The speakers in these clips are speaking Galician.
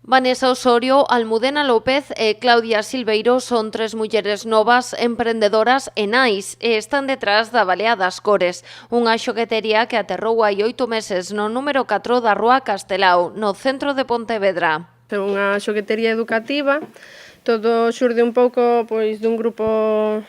Vanessa Osorio, Almudena López e Claudia Silveiro son tres mulleres novas, emprendedoras e nais e están detrás da Balea das Cores, unha xoguetería que aterrou hai 8 meses no número 4 da Rúa Castelao, no centro de Pontevedra. É unha xoguetería educativa, todo xurde un pouco dun grupo,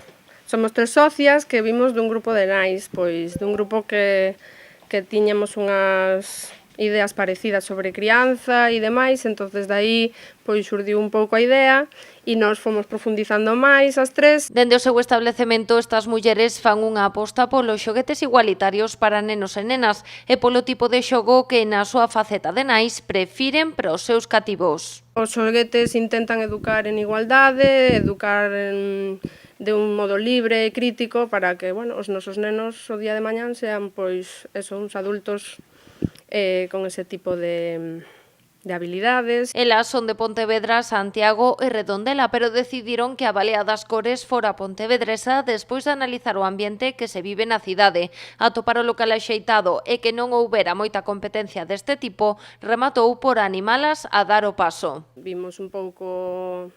somos tres socias que vimos dun grupo de nais, dun grupo que tiñamos unhas ideas parecidas sobre crianza e demais, entonces dai xurdiu un pouco a idea e nós fomos profundizando máis as tres. Dende o seu establecemento, estas mulleres fan unha aposta polos xoguetes igualitarios para nenos e nenas e polo tipo de xogo que na súa faceta de nais prefiren para os seus cativos. Os xoguetes intentan educar en igualdade, educar de un modo libre e crítico para que os nosos nenos o día de mañán sean uns adultos con ese tipo de habilidades. Elas son de Pontevedra, Santiago e Redondela, pero decidiron que a Balea das Cores fora pontevedresa despois de analizar o ambiente que se vive na cidade. Atopar o local axeitado e que non houbera moita competencia deste tipo, rematou por animalas a dar o paso. Vimos un pouco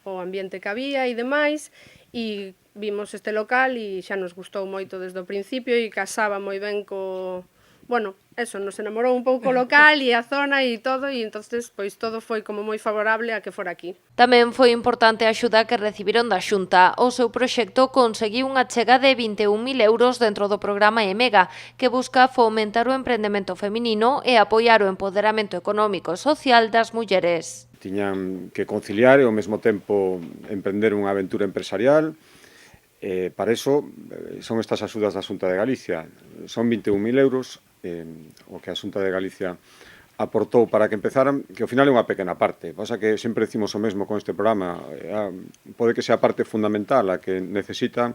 o ambiente que había e demais, e vimos este local e xa nos gustou moito desde o principio e casaba moi ben nos enamorou un pouco o local e a zona e todo, e entonces todo foi como moi favorable a que fora aquí. Tamén foi importante a axuda que recibiron da Xunta. O seu proxecto conseguiu unha chega de 21.000 euros dentro do programa EMEGA, que busca fomentar o emprendemento feminino e apoiar o empoderamento económico e social das mulleres. Tiñan que conciliar e ao mesmo tempo emprender unha aventura empresarial. Para iso son estas axudas da Xunta de Galicia. Son 21.000 euros o que a Xunta de Galicia aportou para que empezaran, que ao final é unha pequena parte. Pasa que sempre decimos o mesmo con este programa, pode que sea parte fundamental a que necesita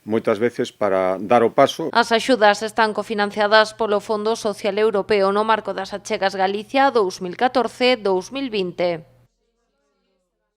moitas veces para dar o paso. As axudas están cofinanciadas polo Fondo Social Europeo no marco das Achegas Galicia 2014-2020.